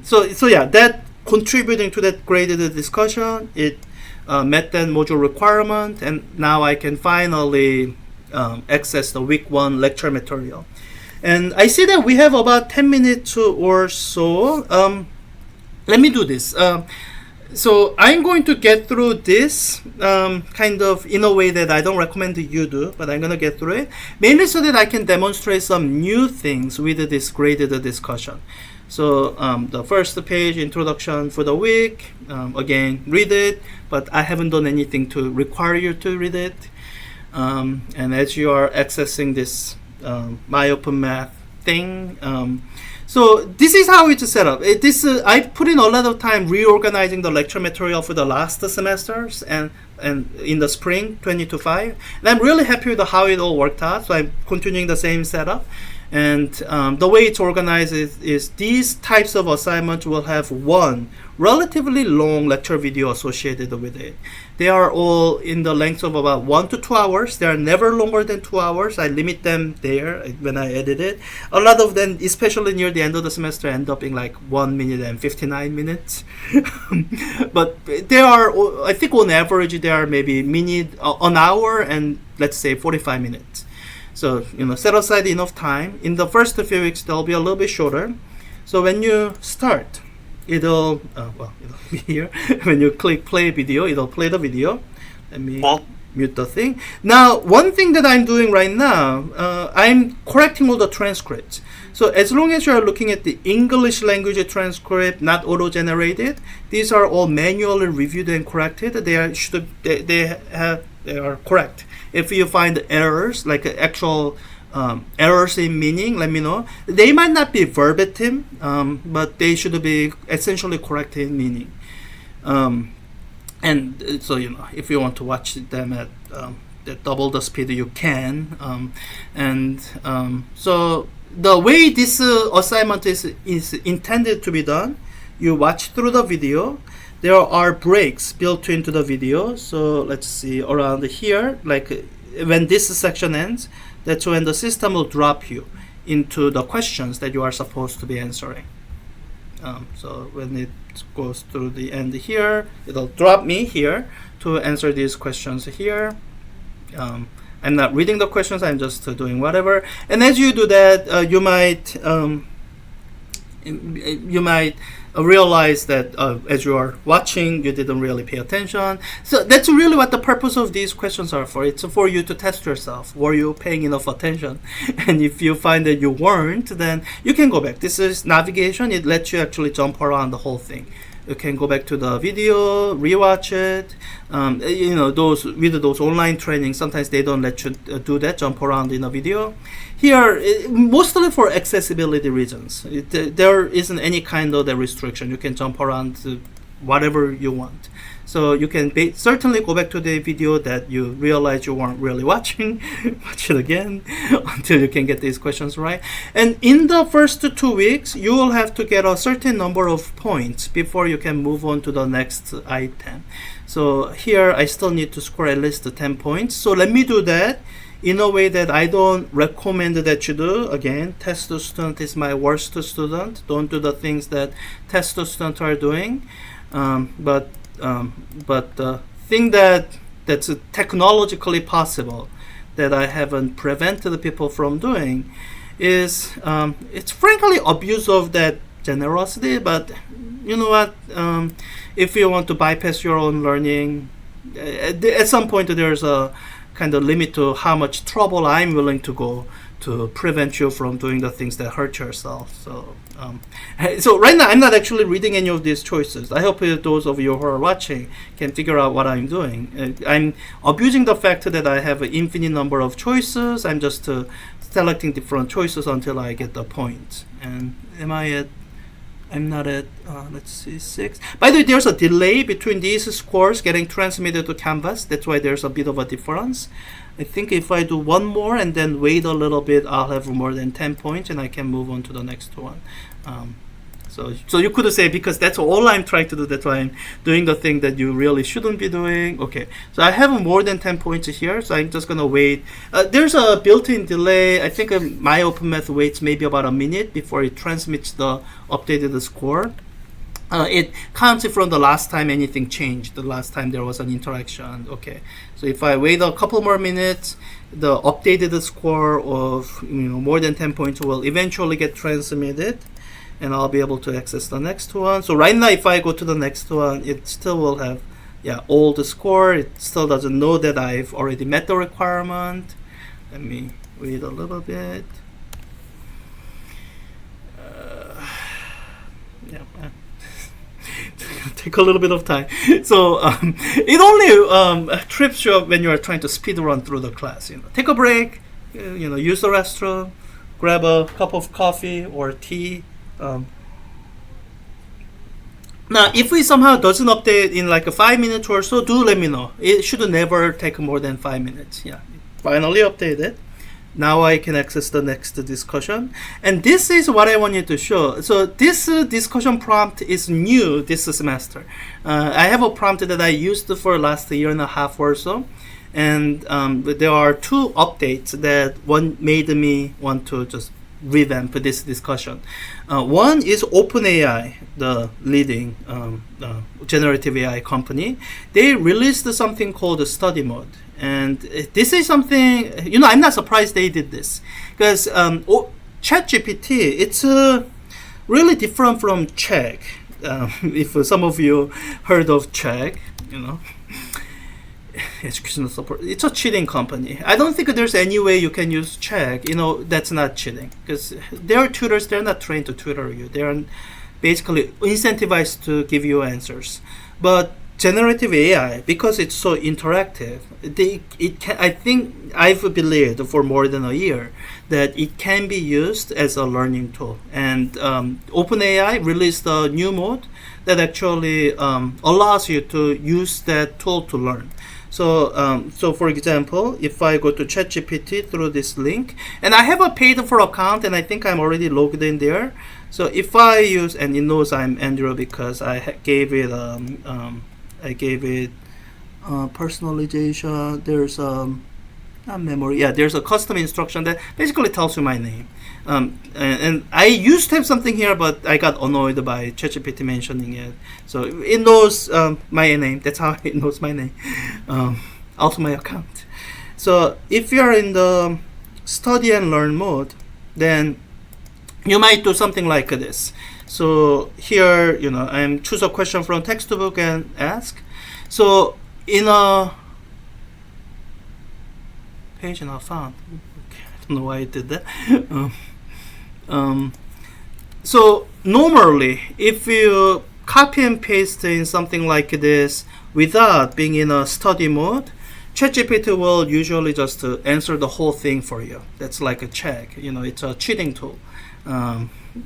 So yeah, that contributing to that graded discussion, it met that module requirement, and now I can finally access the week 1 lecture material. And I see that we have about 10 minutes or so. Let me do this. So I'm going to get through this kind of in a way that I don't recommend that you do, but I'm going to get through it, mainly so that I can demonstrate some new things with this graded discussion. So the first page, introduction for the week, again, read it, but I haven't done anything to require you to read it. And as you are accessing this MyOpenMath thing, so this is how it's set up. I put in a lot of time reorganizing the lecture material for the last semesters and in the spring 2025, and I'm really happy with how it all worked out. So I'm continuing the same setup. And the way it's organized is these types of assignments will have one relatively long lecture video associated with it. They are all in the length of about 1 to 2 hours. They are never longer than 2 hours. I limit them there when I edit it. A lot of them, especially near the end of the semester, end up in like 1 minute and 59 minutes. But they are, I think on average, they are maybe an hour and let's say 45 minutes. So, set aside enough time. In the first few weeks, they'll be a little bit shorter. So when you start, it'll be here. When you click play video, it'll play the video. Let me mute the thing. Now, one thing that I'm doing right now, I'm correcting all the transcripts. So as long as you're looking at the English language transcript, not auto-generated, these are all manually reviewed and corrected. They are correct. If you find errors, like actual errors in meaning, let me know. They might not be verbatim, but they should be essentially correct in meaning. And so, if you want to watch them at double the speed, you can. So the way this assignment is intended to be done, you watch through the video. There are breaks built into the video. So let's see, around here, like when this section ends, that's when the system will drop you into the questions that you are supposed to be answering. So when it goes through the end here, it'll drop me here to answer these questions here. I'm not reading the questions, I'm just doing whatever. And as you do that, you might realize that as you are watching, you didn't really pay attention. So that's really what the purpose of these questions are for. It's for you to test yourself. Were you paying enough attention? And if you find that you weren't, then you can go back. This is navigation. It lets you actually jump around the whole thing. You can go back to the video, rewatch it. Those online trainings, sometimes they don't let you do that, jump around in a video. Here, mostly for accessibility reasons. There isn't any kind of restriction. You can jump around to whatever you want. So you can certainly go back to the video that you realize you weren't really watching, watch it again until you can get these questions right. And in the first 2 weeks, you will have to get a certain number of points before you can move on to the next item. So here, I still need to score at least 10 points. So let me do that in a way that I don't recommend that you do. Again, test student is my worst student. Don't do the things that test students are doing. But the thing that's technologically possible that I haven't prevented people from doing is it's frankly abuse of that generosity. But you know what? If you want to bypass your own learning, at some point there's a kind of limit to how much trouble I'm willing to go to prevent you from doing the things that hurt yourself. So right now I'm not actually reading any of these choices. I hope those of you who are watching can figure out what I'm doing. I'm abusing the fact that I have an infinite number of choices. I'm just selecting different choices until I get the point. And I'm not at, let's see, 6. By the way, there's a delay between these scores getting transmitted to Canvas. That's why there's a bit of a difference. I think if I do one more and then wait a little bit, I'll have more than 10 points and I can move on to the next one. So you could say, because that's all I'm trying to do, that's why I'm doing the thing that you really shouldn't be doing. Okay, so I have more than 10 points here, so I'm just going to wait. There's a built-in delay. I think my OpenMath waits maybe about a minute before it transmits the updated score. It counts it from the last time anything changed, the last time there was an interaction. Okay, so if I wait a couple more minutes, the updated score of more than 10 points will eventually get transmitted, and I'll be able to access the next one. So right now, if I go to the next one, it still will have all the score. It still doesn't know that I've already met the requirement. Let me wait a little bit. Take a little bit of time. So it only trips you up when you are trying to speed run through the class. Take a break. Use the restroom, grab a cup of coffee or tea. Now, if we somehow doesn't update in like a 5 minutes or so, do let me know. It should never take more than 5 minutes. Yeah, finally updated. Now I can access the next discussion. And this is what I want you to show. So this discussion prompt is new this semester. I have a prompt that I used for last year and a half or so. And there are two updates that one made me want to just revamp this discussion. One is OpenAI, the leading generative AI company. They released something called study mode. And this is something, I'm not surprised they did this. Because ChatGPT, it's really different from Check. If some of you heard of Check, educational support, it's a cheating company. I don't think there's any way you can use Check, that's not cheating. Because their tutors, they're not trained to tutor you. They're basically incentivized to give you answers. But generative AI, because it's so interactive, I think I've believed for more than a year that it can be used as a learning tool. And OpenAI released a new mode that actually allows you to use that tool to learn. So for example, if I go to ChatGPT through this link, and I have a paid for account, and I think I'm already logged in there. So if I use, and it knows I'm Andrew because I gave it personalization. There's not memory. Yeah, there's a custom instruction that basically tells you my name. And I used to have something here, but I got annoyed by ChatGPT mentioning it. So it knows my name. That's how it knows my name. Also my account. So if you're in the study and learn mode, then you might do something like this. So here, I'm choose a question from textbook and ask. So in a page not found. Okay, I don't know why I did that. So normally, if you copy and paste in something like this without being in a study mode, ChatGPT will usually just answer the whole thing for you. That's like a check. It's a cheating tool.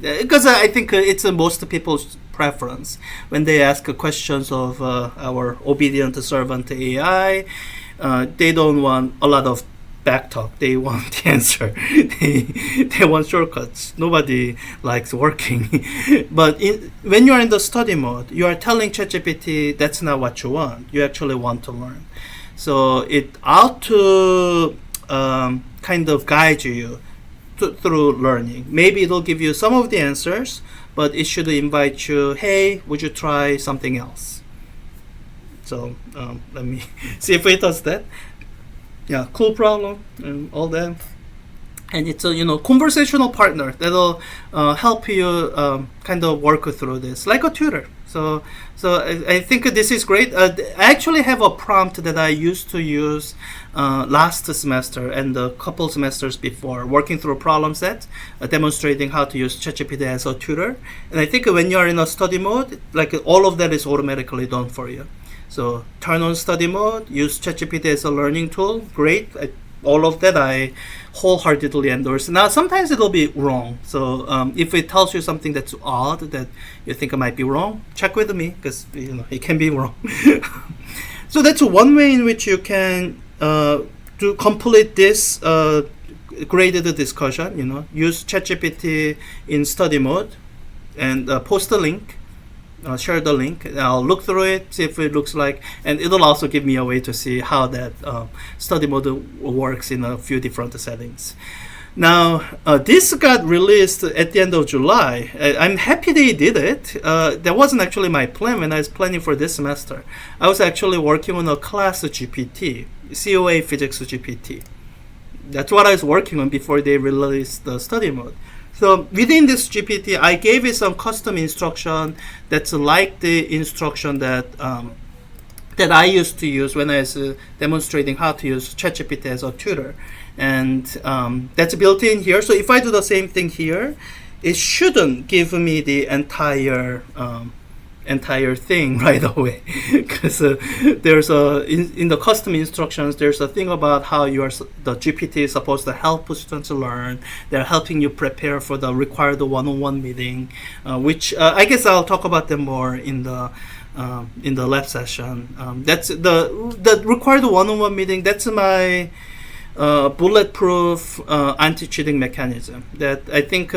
Because I think it's most people's preference when they ask questions of our obedient servant AI. They don't want a lot of backtalk. They want the answer. they want shortcuts. Nobody likes working. But when you're in the study mode, you are telling ChatGPT that's not what you want. You actually want to learn. So it ought to kind of guide you through learning. Maybe it'll give you some of the answers, but it should invite you, hey, would you try something else? So let me see if it does that. Yeah, cool problem and all that. And it's a conversational partner that'll help you kind of work through this like a tutor. So I think this is great. I actually have a prompt that I used to use last semester and a couple semesters before, working through a problem set, demonstrating how to use ChatGPT as a tutor. And I think when you're in a study mode, like all of that is automatically done for you. So turn on study mode, use ChatGPT as a learning tool. Great. All of that I wholeheartedly endorse. Now, sometimes it'll be wrong. So if it tells you something that's odd that you think it might be wrong, check with me because it can be wrong. So that's one way in which you can to complete this graded discussion. Use ChatGPT in study mode and post a link. Share the link. I'll look through it, see if it looks like, and it'll also give me a way to see how that study mode works in a few different settings. Now, this got released at the end of July. I'm happy they did it. That wasn't actually my plan when I was planning for this semester. I was actually working on a class GPT, COA Physics GPT. That's what I was working on before they released the study mode. So within this GPT, I gave it some custom instruction that's like the instruction that I used to use when I was demonstrating how to use ChatGPT as a tutor. And that's built in here. So if I do the same thing here, it shouldn't give me the entire thing right away, because there's in the custom instructions there's a thing about how the GPT is supposed to help students learn. They're helping you prepare for the required one-on-one meeting, which I guess I'll talk about them more in the lab session. That's the required one-on-one meeting. That's my bulletproof anti-cheating mechanism that I think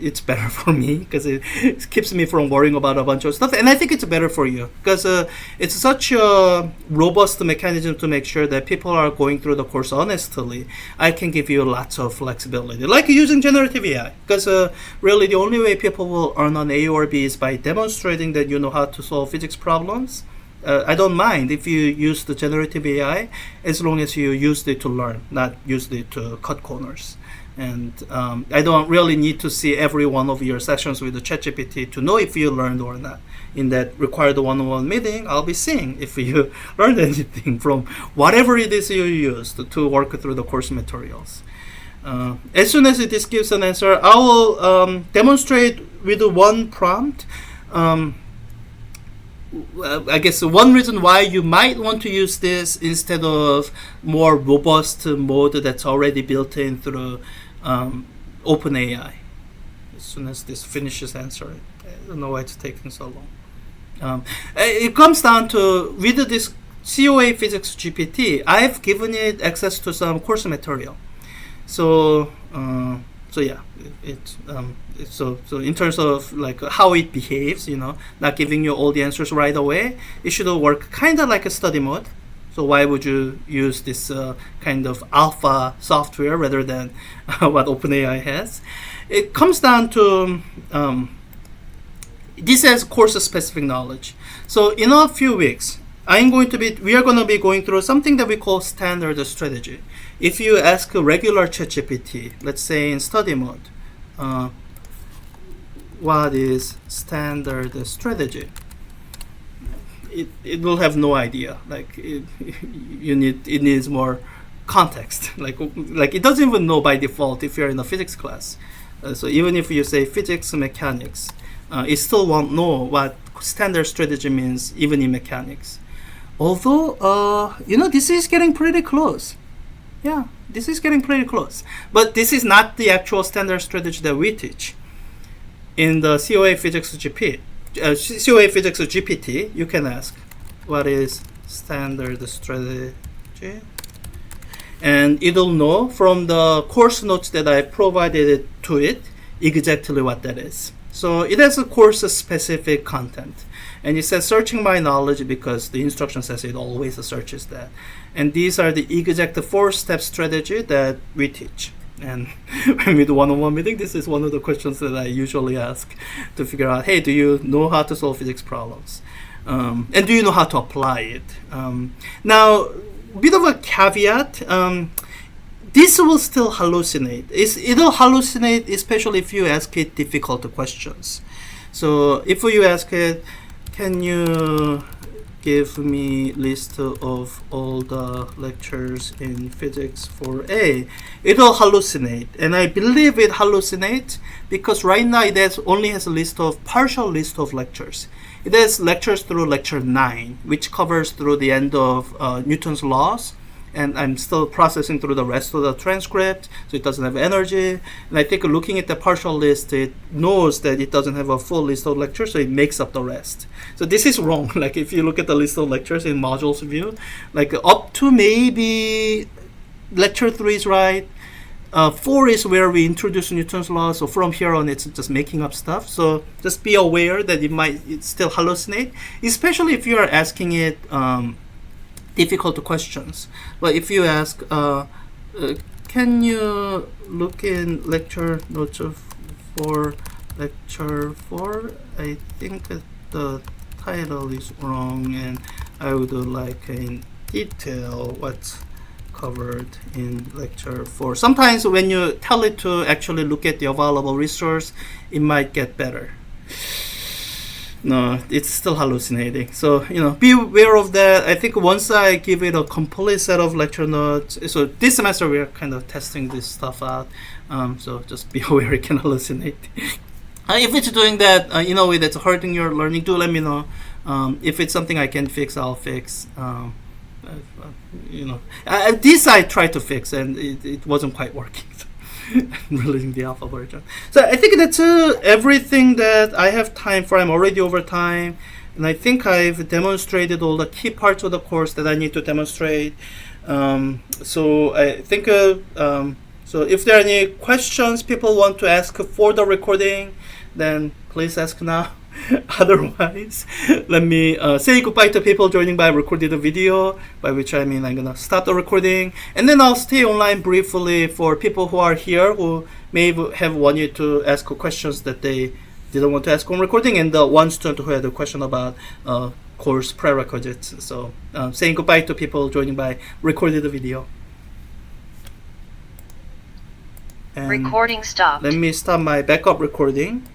it's better for me because it keeps me from worrying about a bunch of stuff, and I think it's better for you because it's such a robust mechanism to make sure that people are going through the course honestly. I can give you lots of flexibility, like using generative AI, because really the only way people will earn on A or B is by demonstrating that you know how to solve physics problems. I don't mind if you use the generative AI as long as you use it to learn, not use it to cut corners. And I don't really need to see every one of your sessions with the ChatGPT to know if you learned or not. In that required one-on-one meeting, I'll be seeing if you learned anything from whatever it is you used to work through the course materials. As soon as this gives an answer, I will demonstrate with one prompt. I guess one reason why you might want to use this instead of more robust mode that's already built in through OpenAI. As soon as this finishes answering, I don't know why it's taking so long. It comes down to, with this COA Physics GPT, I've given it access to some course material. So yeah, so in terms of like how it behaves, not giving you all the answers right away, it should work kind of like a study mode. So why would you use this kind of alpha software rather than what OpenAI has? It comes down to this has course-specific knowledge. So in a few weeks, we are going to be going through something that we call standard strategy. If you ask a regular ChatGPT, let's say in study mode, what is standard strategy? It will have no idea. Like it needs more context. Like it doesn't even know by default if you're in a physics class. So even if you say physics mechanics, it still won't know what standard strategy means even in mechanics. Although this is getting pretty close. Yeah, this is getting pretty close. But this is not the actual standard strategy that we teach. In the COA Physics GPT, you can ask, what is standard strategy? And it'll know from the course notes that I provided to it exactly what that is. So it has a course-specific content. And it says searching my knowledge because the instruction says it always searches that. And these are the exact 4-step strategy that we teach. And when we do one-on-one meeting, this is one of the questions that I usually ask to figure out, hey, do you know how to solve physics problems? And do you know how to apply it? Now, a bit of a caveat, this will still hallucinate. It'll hallucinate, especially if you ask it difficult questions. So if you ask it, can you give me list of all the lectures in physics for A, it'll hallucinate. And I believe it hallucinates because right now it only has a partial list of lectures. It has lectures through lecture 9, which covers through the end of Newton's laws. And I'm still processing through the rest of the transcript, so it doesn't have energy. And I think looking at the partial list, it knows that it doesn't have a full list of lectures, so it makes up the rest. So this is wrong. Like if you look at the list of lectures in modules view, like up to maybe lecture 3 is right. 4 is where we introduce Newton's law, so from here on it's just making up stuff. So just be aware that it still hallucinate, especially if you are asking it difficult questions. But if you ask, can you look in lecture notes for lecture 4? I think that the title is wrong, and I would like in detail what's covered in lecture 4. Sometimes when you tell it to actually look at the available resource, it might get better. No, it's still hallucinating. So, be aware of that. I think once I give it a complete set of lecture notes, so this semester we're kind of testing this stuff out. So just be aware it can hallucinate. If it's doing that in a way that's hurting your learning, do let me know. If it's something I can fix, I'll fix. This I tried to fix and it wasn't quite working. Releasing the alpha version. So I think that's everything that I have time for. I'm already over time, and I think I've demonstrated all the key parts of the course that I need to demonstrate. So I think so if there are any questions people want to ask for the recording, then please ask now. Otherwise, let me say goodbye to people joining by recorded video, by which I mean I'm gonna stop the recording, and then I'll stay online briefly for people who are here who may have wanted to ask questions that they didn't want to ask on recording, and the one student who had a question about course prerequisites. So saying goodbye to people joining by recorded video. And recording stopped. Let me stop my backup recording.